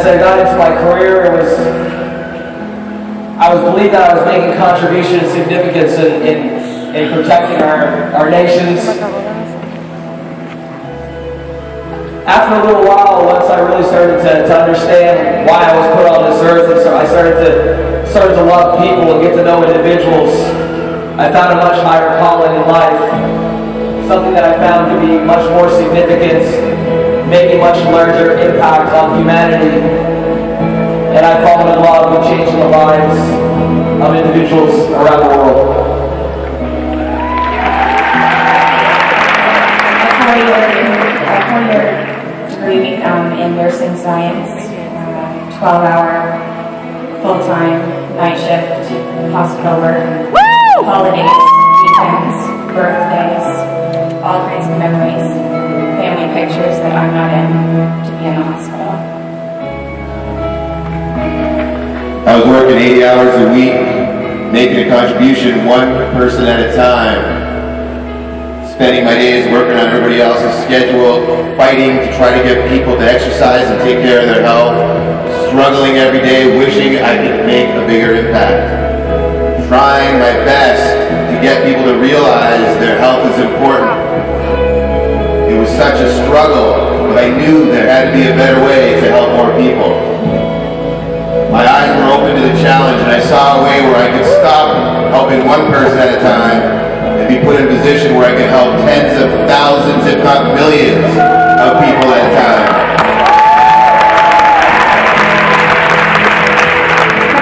as I got into my career, I was believed that I was making contribution and significance in protecting our nations. After a little while, once I really started to understand why I was put on this earth, and so I started to love people and get to know individuals, I found a much higher calling in life, something that I found to be much more significant, making much larger impact on humanity. And I've fallen in love with changing the lives of individuals around the world. That's your degree in nursing science, 12-hour, full-time, night shift, hospital work, holidays, weekends, birthdays, all kinds of memories, family pictures that I'm not in to be in the hospital. I was working 80 hours a week, making a contribution one person at a time, spending my days working on everybody else's schedule, fighting to try to get people to exercise and take care of their health, struggling every day, wishing I could make a bigger impact, trying my best to get people to realize their health is important. It was such a struggle, but I knew there had to be a better way to help more people. My eyes were open to the challenge, and I saw a way where I could stop helping one person at a time and be put in a position where I could help tens of thousands, if not millions, of people at a time.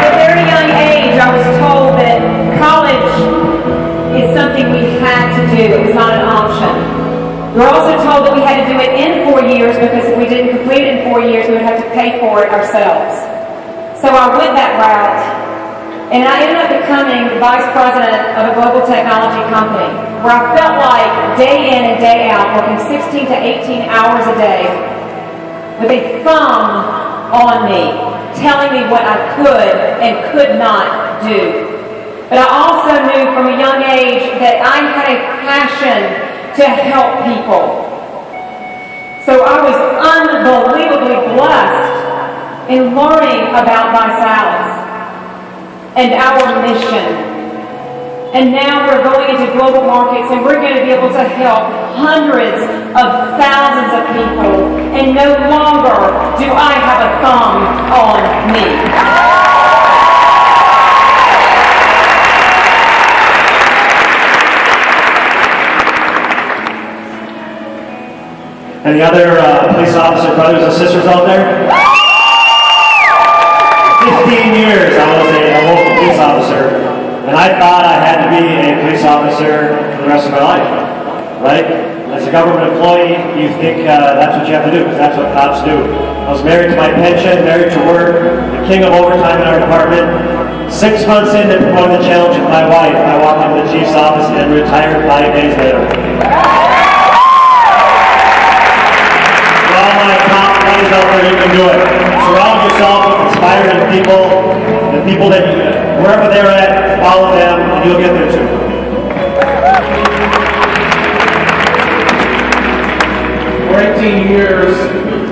At a very young age, I was told that college is something we had to do. It was not an option. We were also told that we had to do it in 4 years, because if we didn't complete it in 4 years, we would have to pay for it ourselves. So I went that route, and I ended up becoming the vice president of a global technology company, where I felt like day in and day out, working 16 to 18 hours a day, with a thumb on me, telling me what I could and could not do. But I also knew from a young age that I had a passion to help people. So I was unbelievably blessed in learning about Vi-Salus and our mission. And now we're going into global markets, and we're going to be able to help hundreds of thousands of people. And no longer do I have a thumb on me. Any other police officer brothers and sisters out there? 15 years I was a local police officer, and I thought I had to be a police officer for the rest of my life, right? As a government employee, you think that's what you have to do, because that's what cops do. I was married to my pension, married to work, the king of overtime in our department. 6 months into promoting the challenge with my wife, I walked into the chief's office and retired 5 days later. All my cop buddies out there, you can do it. Surround yourself with inspiring people, the people that you, wherever they're at, follow them, and you'll get there too. For 18 years,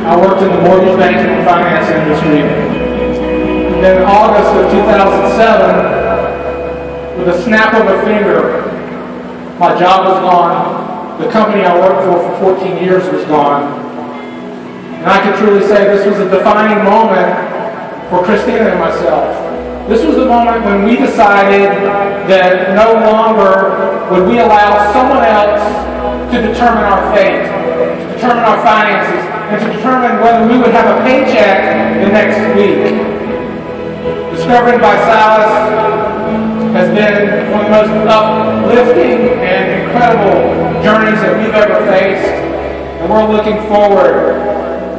I worked in the mortgage banking and finance industry. And then in August of 2007, with a snap of a finger, my job was gone. The company I worked for 14 years was gone. And I can truly say this was a defining moment for Christina and myself. This was the moment when we decided that no longer would we allow someone else to determine our fate, to determine our finances, and to determine whether we would have a paycheck the next week. Discovering Vi-Salus has been one of the most uplifting and incredible journeys that we've ever faced, and we're looking forward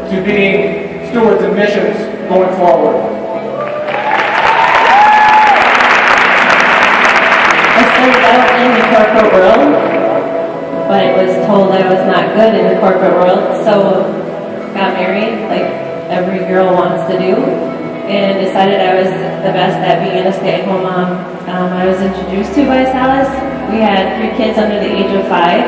to being stewards of missions going forward. I started out in the corporate world, but I was told I was not good in the corporate world, so got married, like every girl wants to do, and decided I was the best at being a stay-at-home mom. I was introduced to Vi-Salus. We had 3 kids under the age of 5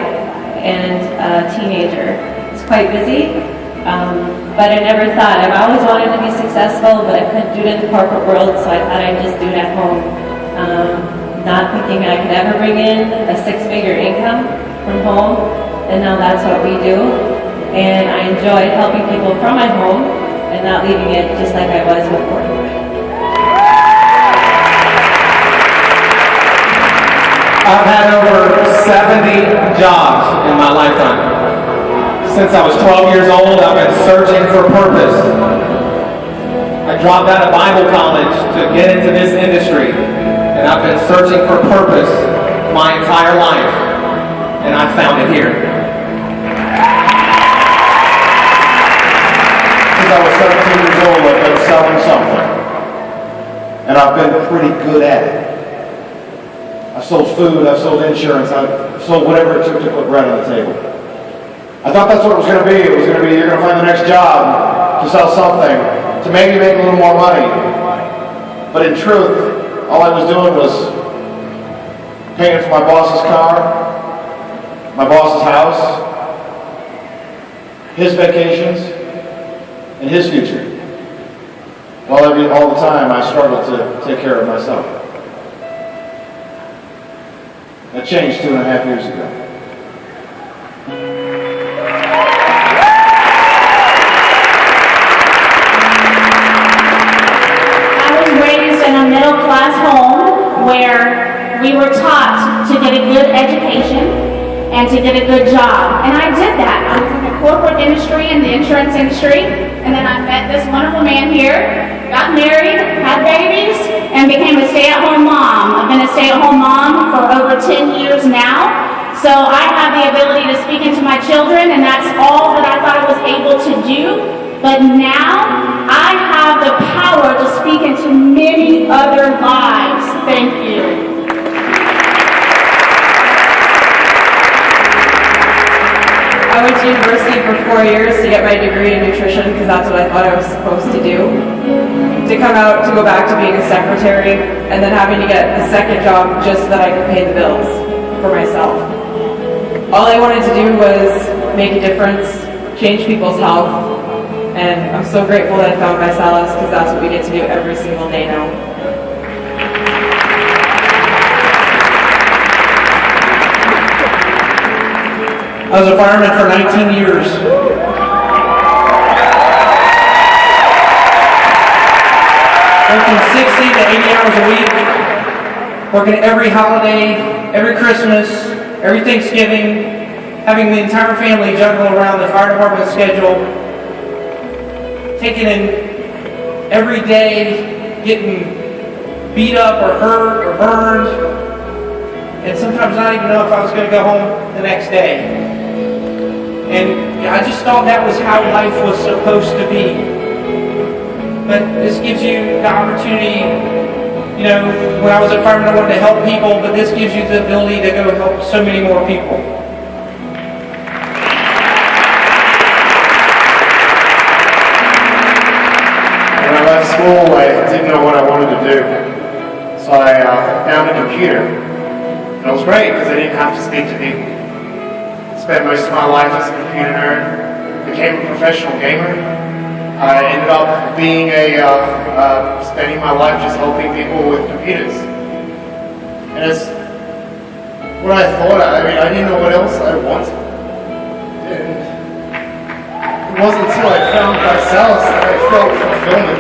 and a teenager. It's quite busy. But I never thought, I've always wanted to be successful, but I couldn't do it in the corporate world, so I thought I'd just do it at home. Not thinking I could ever bring in a six-figure income from home, and now that's what we do. And I enjoy helping people from my home and not leaving it just like I was before. I've had over 70 jobs in my lifetime. Since I was 12 years old, I've been searching for purpose. I dropped out of Bible college to get into this industry, and I've been searching for purpose my entire life, and I found it here. Since I was 17 years old, I've been selling something, and I've been pretty good at it. I've sold food, I've sold insurance, I've sold whatever it took to put bread on the table. I thought that's what it was going to be. It was going to be, you're going to find the next job to sell something, to maybe make a little more money. But in truth, all I was doing was paying for my boss's car, my boss's house, his vacations, and his future. While all the time I struggled to take care of myself. That changed 2.5 years ago. Middle-class home where we were taught to get a good education and to get a good job. And I did that. I was in the corporate industry and the insurance industry, and then I met this wonderful man here, got married, had babies, and became a stay-at-home mom. I've been a stay-at-home mom for over 10 years now. So I have the ability to speak into my children, and that's all that I thought I was able to do. But now I have the power to speak into many other lives. Thank you. I went to university for 4 years to get my degree in nutrition because that's what I thought I was supposed to do. To come out, to go back to being a secretary, and then having to get a second job just so that I could pay the bills for myself. All I wanted to do was make a difference, change people's health, and I'm so grateful that I found Vi-Salus because that's what we get to do every single day now. I was a fireman for 19 years. Working 60 to 80 hours a week. Working every holiday, every Christmas, every Thanksgiving. Having the entire family juggle around the fire department schedule. Taking in every day, getting beat up or hurt or burned. And sometimes not even know if I was going to go home the next day. And I just thought that was how life was supposed to be. But this gives you the opportunity, you know, when I was a fireman I wanted to help people, but this gives you the ability to go help so many more people. When I left school, I didn't know what I wanted to do. So I found a computer. And it was great because I didn't have to speak to people. Spent most of my life as a computer nerd, became a professional gamer. I ended up being spending my life just helping people with computers. And it's what I thought, I didn't know what else I wanted. And it wasn't until I found Vi-Salus that I felt fulfillment.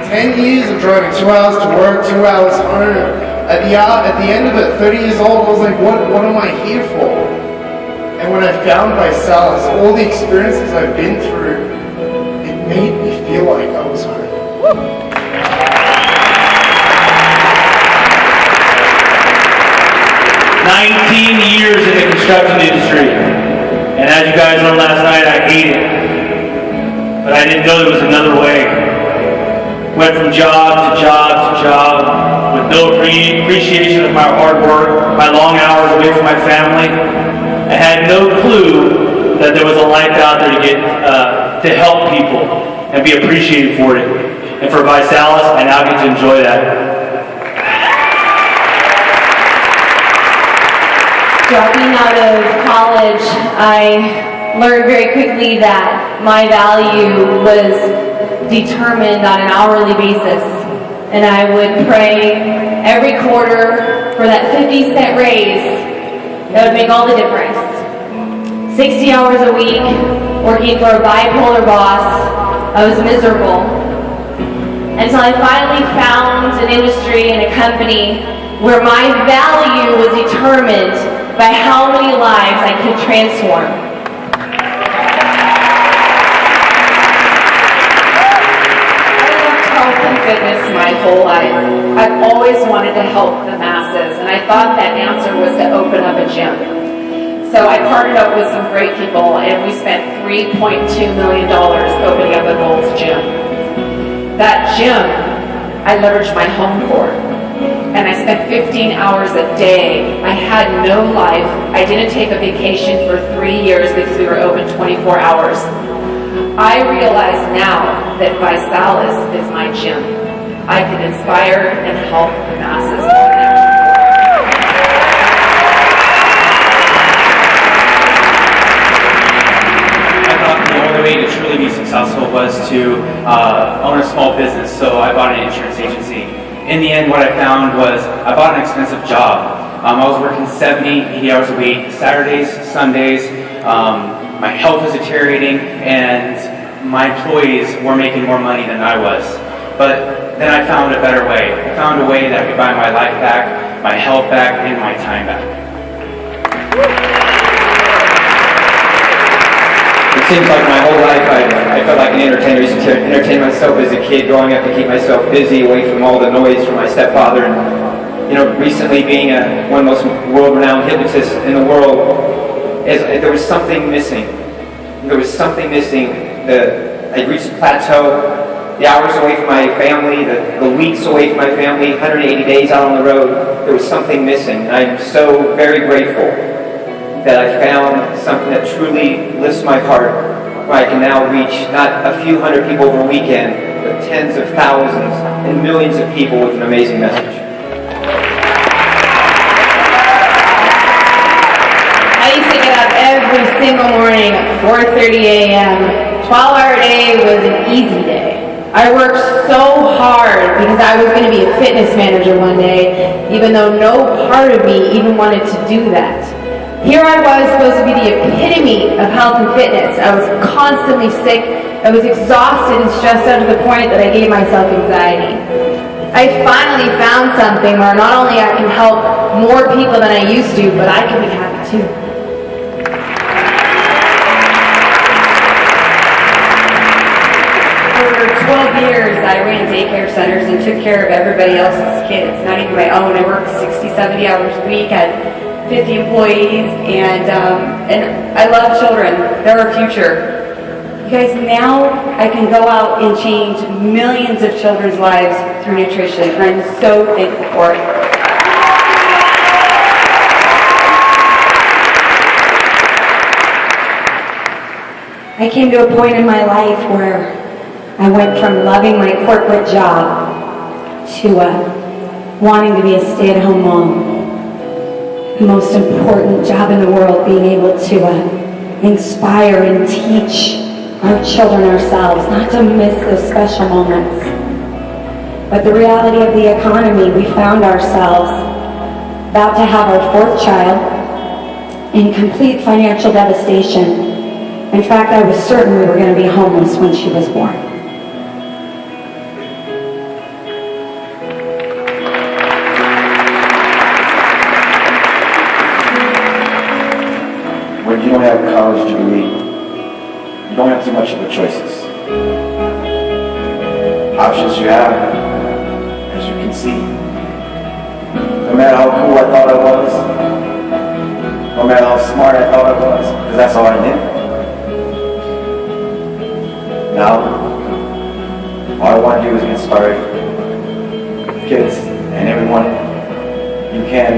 10 years of driving 2 hours to work, 2 hours home. At the end of it, 30 years old, I was like, what am I here for? And when I found Vi-Salus, all the experiences I've been through, it made me feel like I was home. 19 years in the construction industry. And as you guys learned last night, I hate it. But I didn't know there was another way. Went from job to job to job with no appreciation of my hard work, my long hours away from my family. I had no clue that there was a life out there to get to help people and be appreciated for it. And for Vi-Salus, I now get to enjoy that. Dropping out of college, I learned very quickly that my value was determined on an hourly basis. And I would pray every quarter for that 50-cent raise. That would make all the difference. 60 hours a week, working for a bipolar boss, I was miserable. Until I finally found an industry and a company where my value was determined by how many lives I could transform. I loved health and fitness my whole life. I've always wanted to help the masses, and I thought that answer was to open up a gym. So I partnered up with some great people, and we spent $3.2 million opening up a Gold's Gym. That gym, I leveraged my home for. And I spent 15 hours a day. I had no life. I didn't take a vacation for 3 years because we were open 24 hours. I realize now that ViSalus is my gym. I can inspire and help the masses. I thought the only way to truly be successful was to own a small business, so I bought an insurance agency. In the end, what I found was I bought an expensive job. I was working 70, 80 hours a week, Saturdays, Sundays. My health was deteriorating, and my employees were making more money than I was. But then I found a better way. I found a way that I could buy my life back, my health back, and my time back. It seems like my whole life I felt like an entertainer. I used to entertain myself as a kid, growing up to keep myself busy, away from all the noise from my stepfather. And recently being one of the most world-renowned hypnotists in the world, there was something missing. There was something missing. I reached a plateau. The hours away from my family, the weeks away from my family, 180 days out on the road. There was something missing. And I'm so very grateful that I found something that truly lifts my heart, where I can now reach not a few hundred people over a weekend, but tens of thousands and millions of people with an amazing message. I used to get up every single morning at 4:30 a.m. 12-hour day was an easy day. I worked so hard because I was going to be a fitness manager one day, even though no part of me even wanted to do that. Here I was supposed to be the epitome of health and fitness. I was constantly sick. I was exhausted and stressed out to the point that I gave myself anxiety. I finally found something where not only I can help more people than I used to, but I can be happy too. For 12 years, I ran daycare centers and took care of everybody else's kids, not even my own. I worked 60, 70 hours a week. I had 50 employees, and I love children. They're our future. You guys, now I can go out and change millions of children's lives through nutrition, and I'm so thankful for it. I came to a point in my life where I went from loving my corporate job to wanting to be a stay-at-home mom. The most important job in the world, being able to inspire and teach our children ourselves, not to miss those special moments. But the reality of the economy, we found ourselves about to have our fourth child in complete financial devastation. In fact, I was certain we were going to be homeless when she was born. When you don't have a college degree, you don't have too much of the choices. Options you have, as you can see. No matter how cool I thought I was, no matter how smart I thought I was, because that's all I knew. Now, all I want to do is inspire kids and everyone. You can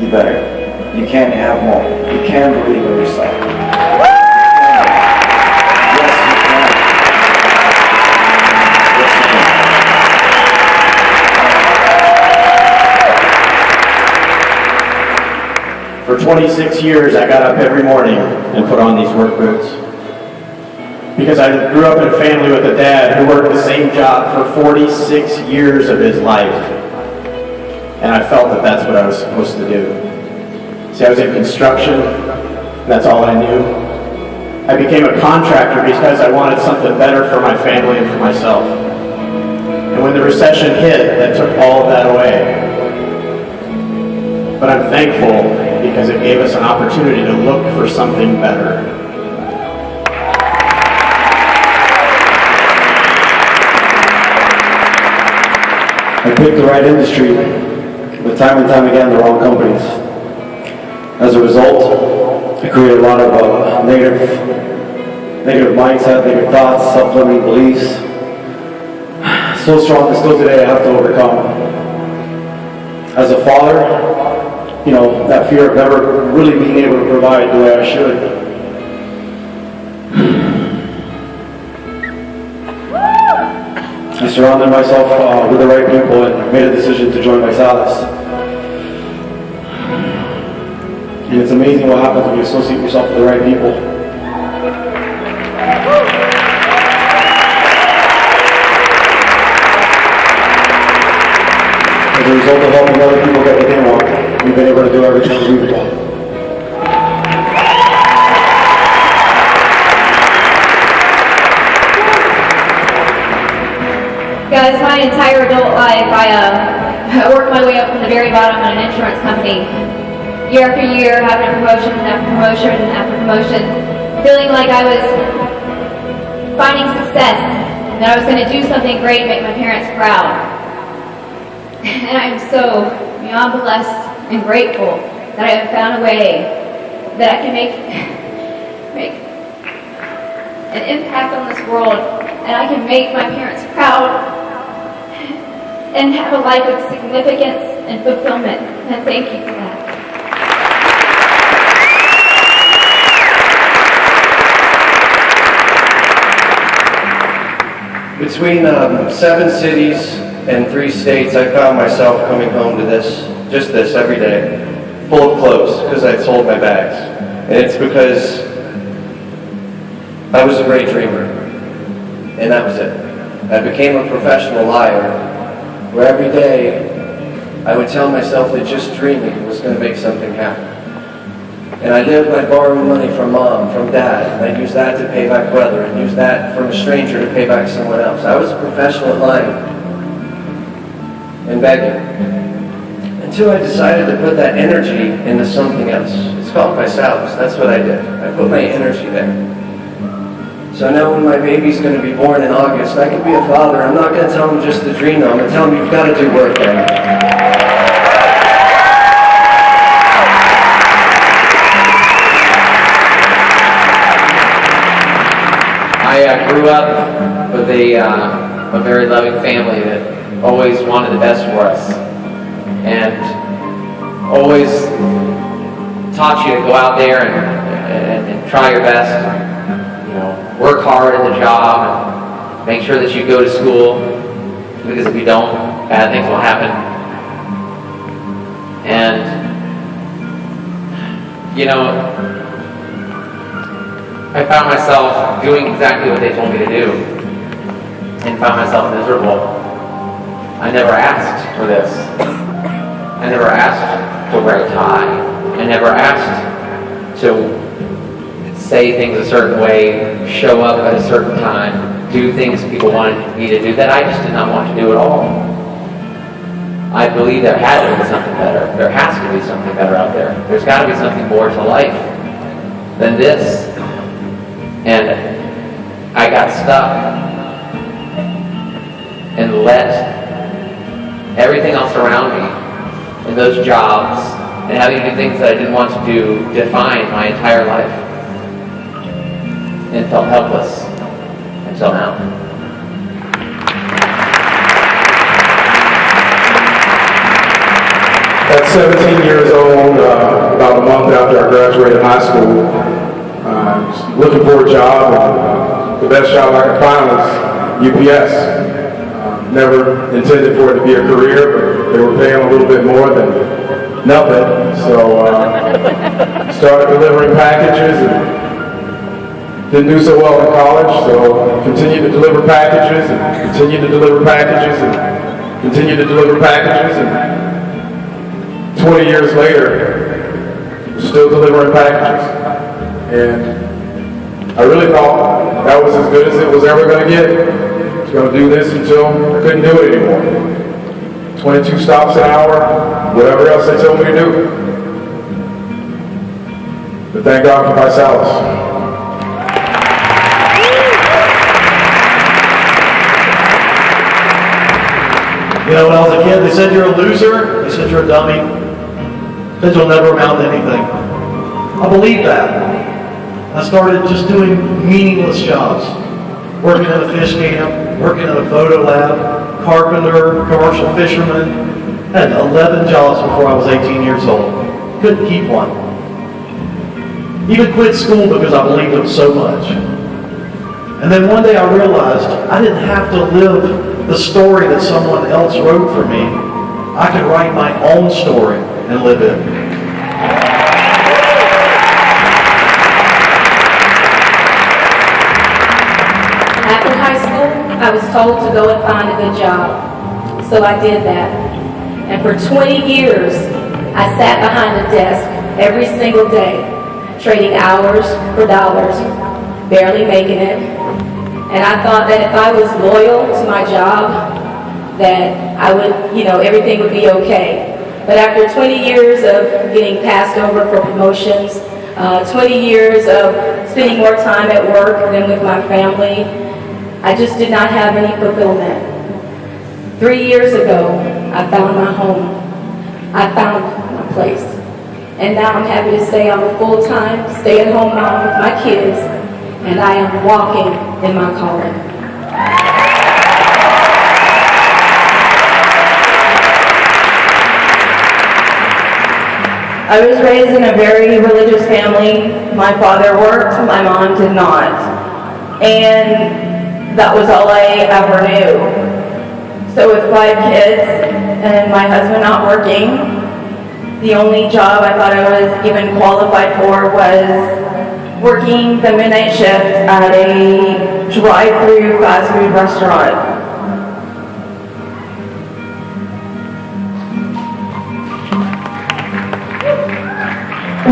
be better. You can have more. You can believe in yourself. Yes, you can. Yes, you can. For For 26 years, I got up every morning and put on these work boots. Because I grew up in a family with a dad who worked the same job for 46 years of his life. And I felt that that's what I was supposed to do. See, I was in construction, that's all I knew. I became a contractor because I wanted something better for my family and for myself. And when the recession hit, that took all of that away. But I'm thankful because it gave us an opportunity to look for something better. I picked the right industry, but time and time again, the wrong companies. As a result, I created a lot of negative mindset, negative thoughts, self-limiting beliefs. So strong that still today I have to overcome. As a father, that fear of never really being able to provide the way I should. I surrounded myself with the right people and made a decision to join ViSalus. And it's amazing what happens when you associate yourself with the right people. As a result of helping other people get what they want, we've been able to do everything we've done. Guys, my entire adult life, I worked my way up from the very bottom in an insurance company. Year after year, having a promotion after promotion after promotion, feeling like I was finding success, and that I was going to do something great and make my parents proud. And I am so beyond blessed and grateful that I have found a way that I can make an impact on this world, and I can make my parents proud and have a life of significance and fulfillment. And thank you for that. Between 7 cities and 3 states, I found myself coming home to just this every day, full of clothes, because I'd sold my bags. And it's because I was a great dreamer, and that was it. I became a professional liar, where every day I would tell myself that just dreaming was going to make something happen. And I lived by borrowing money from mom, from dad, and I'd use that to pay back brother, and use that from a stranger to pay back someone else. I was a professional at lying and begging, until I decided to put that energy into something else. It's called ViSalus. That's what I did. I put my energy there. So now when my baby's going to be born in August, I can be a father. I'm not going to tell him just to dream, though. I'm going to tell him you've got to do work there. I grew up with a very loving family that always wanted the best for us, and always taught you to go out there and try your best. Work hard at the job and make sure that you go to school, because if you don't, bad things will happen. And I found myself doing exactly what they told me to do, and found myself miserable. I never asked for this. I never asked to wear a tie. I never asked to say things a certain way, show up at a certain time, do things people wanted me to do that I just did not want to do at all. I believe there had to be something better. There has to be something better out there. There's got to be something more to life than this. And I got stuck and let everything else around me, and those jobs, and having to do things that I didn't want to do, define my entire life. And felt helpless until now. At 17 years old, about a month after I graduated high school, looking for a job, and the best job I could find was UPS. Never intended for it to be a career, but they were paying a little bit more than nothing. So started delivering packages and didn't do so well in college, so continued to deliver packages and continued to deliver packages and continued to deliver packages, and 20 years later, still delivering packages. And I really thought that was as good as it was ever going to get. I was going to do this until I couldn't do it anymore. 22 stops an hour, whatever else they told me to do. But thank God for ViSalus. You know, when I was a kid, they said you're a loser, they said you're a dummy, they said you'll never amount to anything. I believed that. I started just doing meaningless jobs. Working at a fish camp, working at a photo lab, carpenter, commercial fisherman. I had 11 jobs before I was 18 years old. Couldn't keep one. Even quit school because I believed them so much. And then one day I realized I didn't have to live the story that someone else wrote for me. I could write my own story and live it. After high school, I was told to go and find a good job. So I did that. And for 20 years, I sat behind a desk every single day, trading hours for dollars, barely making it. And I thought that if I was loyal to my job, that I would, everything would be okay. But after 20 years of getting passed over for promotions, 20 years of spending more time at work than with my family, I just did not have any fulfillment. 3 years ago, I found my home. I found my place. And now I'm happy to say I'm a full-time, stay-at-home mom with my kids, and I am walking in my calling. I was raised in a very religious family. My father worked, my mom did not. And that was all I ever knew. So with 5 kids and my husband not working, the only job I thought I was even qualified for was working the midnight shift at a drive-through fast food restaurant.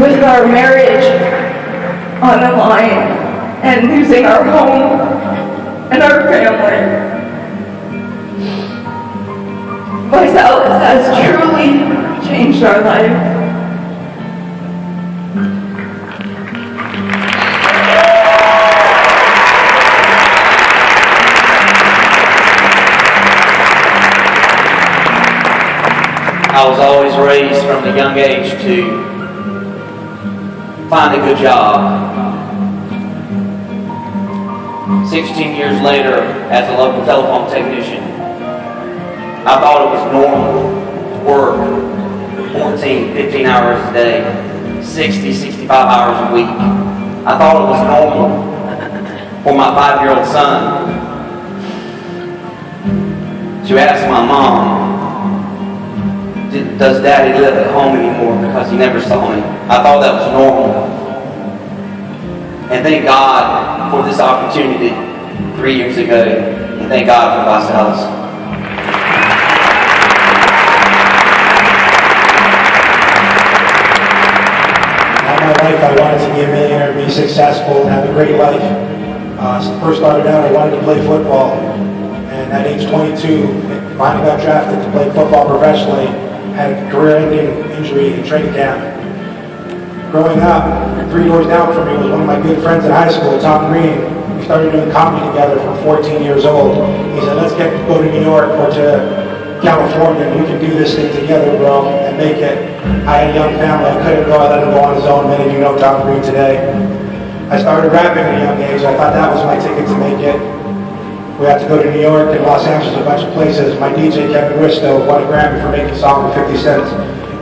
With our marriage on the line and losing our home and our family, ViSalus has truly changed our life. I was always raised from a young age to find a good job. 16 years later, as a local telephone technician, I thought it was normal to work 14, 15 hours a day, 60, 65 hours a week. I thought it was normal for my 5-year-old son to ask my mom, does Daddy live at home anymore, because he never saw me. I thought that was normal. And thank God for this opportunity 3 years ago, and thank God for ViSalus. All my life I wanted to be a millionaire, be successful, and have a great life. First started out, I wanted to play football. And at age 22, finally got drafted to play football professionally. Had a career-ending injury in training camp. Growing up, 3 doors down from me was one of my good friends in high school, Tom Green. We started doing comedy together from 14 years old. He said, let's go to New York or to California, and we can do this thing together, bro, and make it. I had a young family. I couldn't go. I let him go on his own. Many of you know Tom Green today. I started rapping at a young age. I thought that was my ticket to make it. We had to go to New York and Los Angeles, a bunch of places. My DJ, Kevin Risto, won a Grammy for making a song with 50 Cent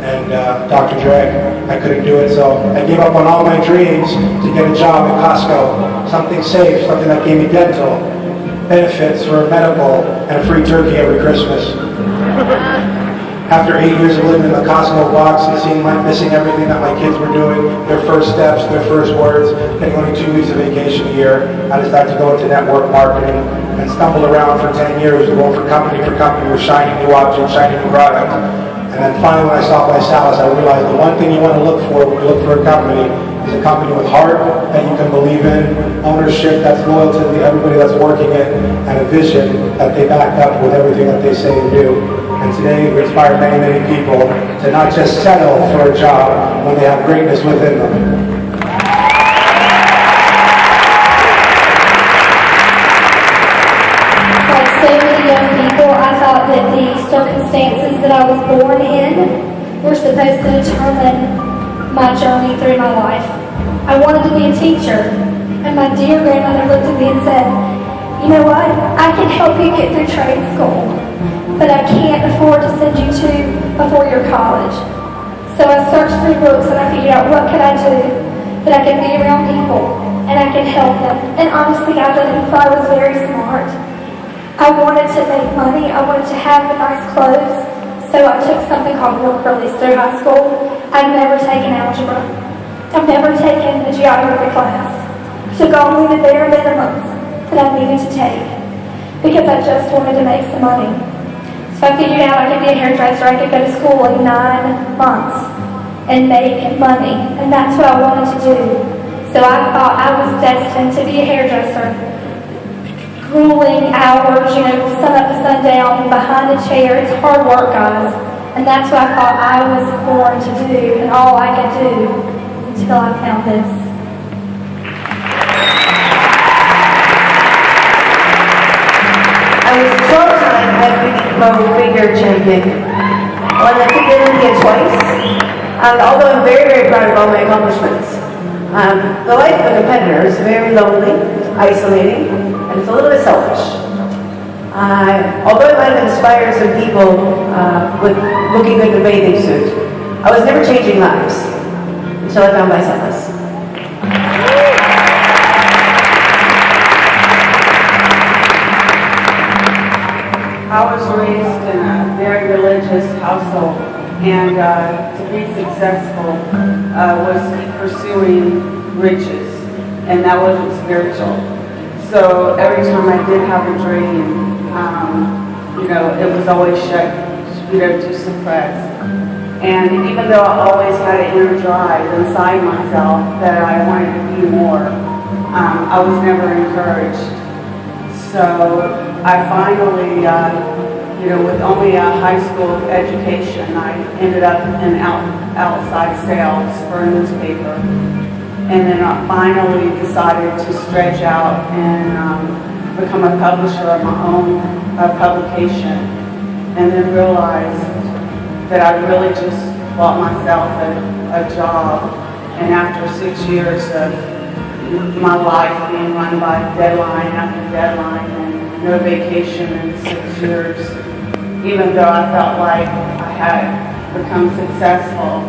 and Dr. Dre. I couldn't do it, so I gave up on all my dreams to get a job at Costco. Something safe, something that gave me dental, benefits for medical, and a free turkey every Christmas. After 8 years of living in the Costco box and missing everything that my kids were doing, their first steps, their first words, getting only 2 weeks of vacation a year, I decided to go into network marketing and stumbled around for 10 years, going from company with shiny new objects, shiny new product. And then finally when I saw ViSalus, I realized the one thing you want to look for when you look for a company is a company with heart that you can believe in, ownership that's loyal to everybody that's working it, and a vision that they back up with everything that they say and do. And today we inspire many, many people to not just settle for a job when they have greatness within them. Like so many young people, I thought that the circumstances that I was born in were supposed to determine my journey through my life. I wanted to be a teacher, and my dear grandmother looked at me and said, "You know what? I can help you get through trade school, but I can't afford to send you to a four-year college." So I searched through books and I figured out what could I do that I could be around people and I could help them. And honestly, guys, I didn't thought I was very smart. I wanted to make money. I wanted to have the nice clothes. So I took something called work release through high school. I've never taken algebra. I've never taken a geography class. Took only the bare minimums that I needed to take because I just wanted to make some money. So I figured out I could be a hairdresser. I could go to school in 9 months and make money. And that's what I wanted to do. So I thought I was destined to be a hairdresser. Grueling hours, sun up to sundown, behind a chair. It's hard work, guys. And that's what I thought I was born to do and all I could do until I found this. I was 12-time FBO figure champion. Won the figure Olympiad twice. Although I'm very, very proud of all my accomplishments. The life of a competitor is very lonely, isolating, and it's a little bit selfish. Although I might have inspired some people with looking good in a bathing suit, I was never changing lives until I found ViSalus. I was raised in a very religious household, and to be successful was pursuing riches, and that wasn't spiritual. So every time I did have a dream, it was always shut, to suppress. And even though I always had an inner drive inside myself that I wanted to be more, I was never encouraged. So I finally, with only a high school education, I ended up in outside sales for a newspaper. And then I finally decided to stretch out and become a publisher of my own publication. And then realized that I really just bought myself a job. And after 6 years of my life being run by deadline after deadline and no vacation in 6 years, even though I felt like I had become successful,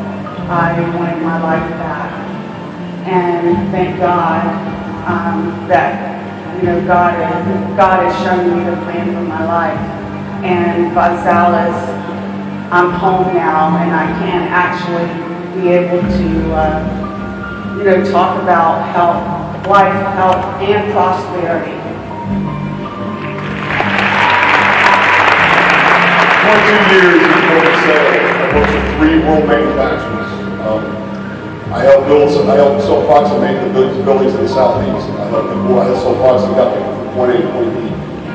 I wanted my life back. And thank God that God has shown me the plan for my life. And ViSalus, I'm home now, and I can actually be able to talk about health, life, health, and prosperity. 22 years in corporate sales. I worked for 3 world manufacturers. I helped sell products that made the buildings in the southeast. I sold products that got people from point A to point B.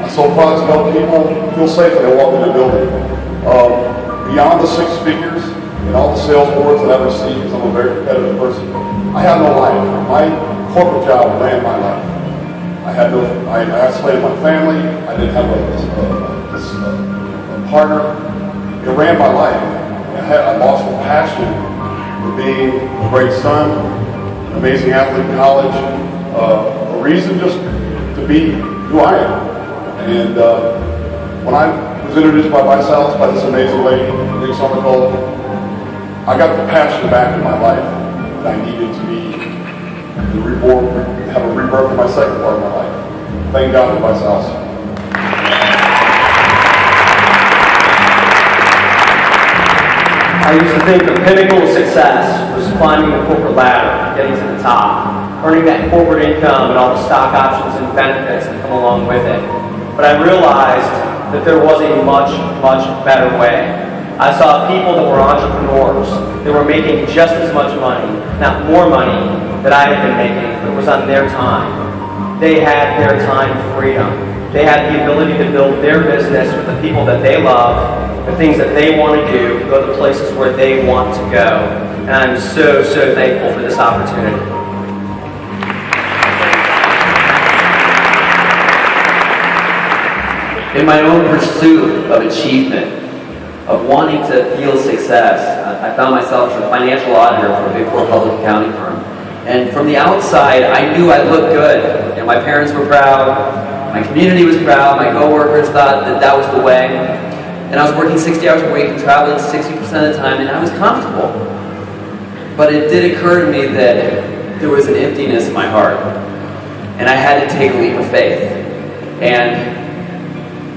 I sold products that help people feel safe when they walk in a building. Beyond the 6 figures and all the sales awards that I've received, because I'm a very competitive person, I have no life. My corporate job ran my life. I isolated my family. I didn't have a partner. It ran my life. I lost the passion for being a great son, an amazing athlete in college, a reason just to be who I am. And when I was introduced by ViSalus, by this amazing lady, Nick Summercole, I got the passion back in my life that I needed to reborn, have a rebirth in my second part of my life. Thank God for ViSalus. I used to think the pinnacle of success was climbing the corporate ladder, getting to the top, earning that corporate income and all the stock options and benefits that come along with it. But I realized that there was a much, much better way. I saw people that were entrepreneurs, that were making just as much money, not more money, that I had been making, but it was on their time. They had their time freedom. They had the ability to build their business with the people that they love, the things that they want to do, go to places where they want to go. And I'm so, so thankful for this opportunity. In my own pursuit of achievement, of wanting to feel success, I found myself as a financial auditor for a Big Four public accounting firm. And from the outside, I knew I looked good. My parents were proud, my community was proud, my coworkers thought that that was the way. And I was working 60 hours a week and traveling 60% of the time, and I was comfortable. But it did occur to me that there was an emptiness in my heart, and I had to take a leap of faith. And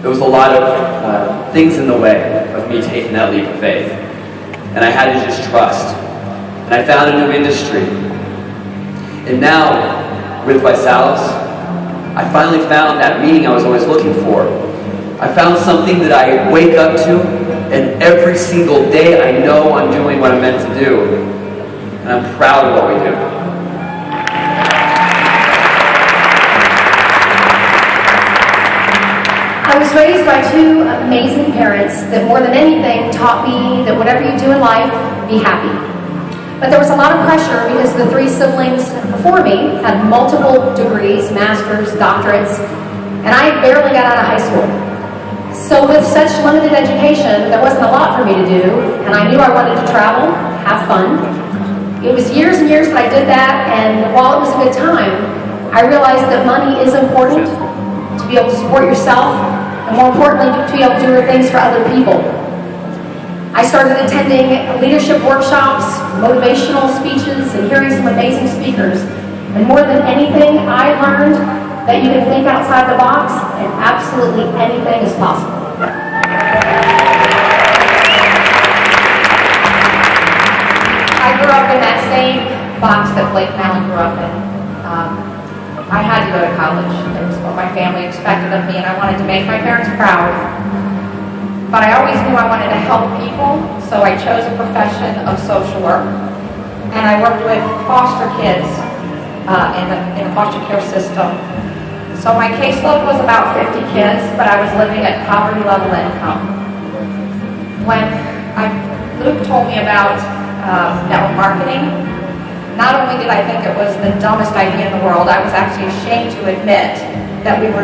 there was a lot of things in the way of me taking that leap of faith. And I had to just trust. And I found a new industry. And now, with ViSalus, I finally found that meaning I was always looking for. I found something that I wake up to, and every single day I know I'm doing what I'm meant to do. And I'm proud of what we do. I was raised by two amazing parents that more than anything taught me that whatever you do in life, be happy. But there was a lot of pressure because the three siblings before me had multiple degrees, masters, doctorates, and I barely got out of high school. So with such limited education, there wasn't a lot for me to do, and I knew I wanted to travel, have fun. It was years and years that I did that, and while it was a good time, I realized that money is important to be able to support yourself, and more importantly, to be able to do things for other people. I started attending leadership workshops, motivational speeches, and hearing some amazing speakers. And more than anything, I learned that you can think outside the box, and absolutely anything is possible. I grew up in that same box that Blake Allen grew up in. I had to go to college. It was what my family expected of me, and I wanted to make my parents proud. But I always knew I wanted to help people, so I chose a profession of social work. And I worked with foster kids in the foster care system. So my caseload was about 50 kids, but I was living at poverty level income. When Luke told me about network marketing, not only did I think it was the dumbest idea in the world, I was actually ashamed to admit that we were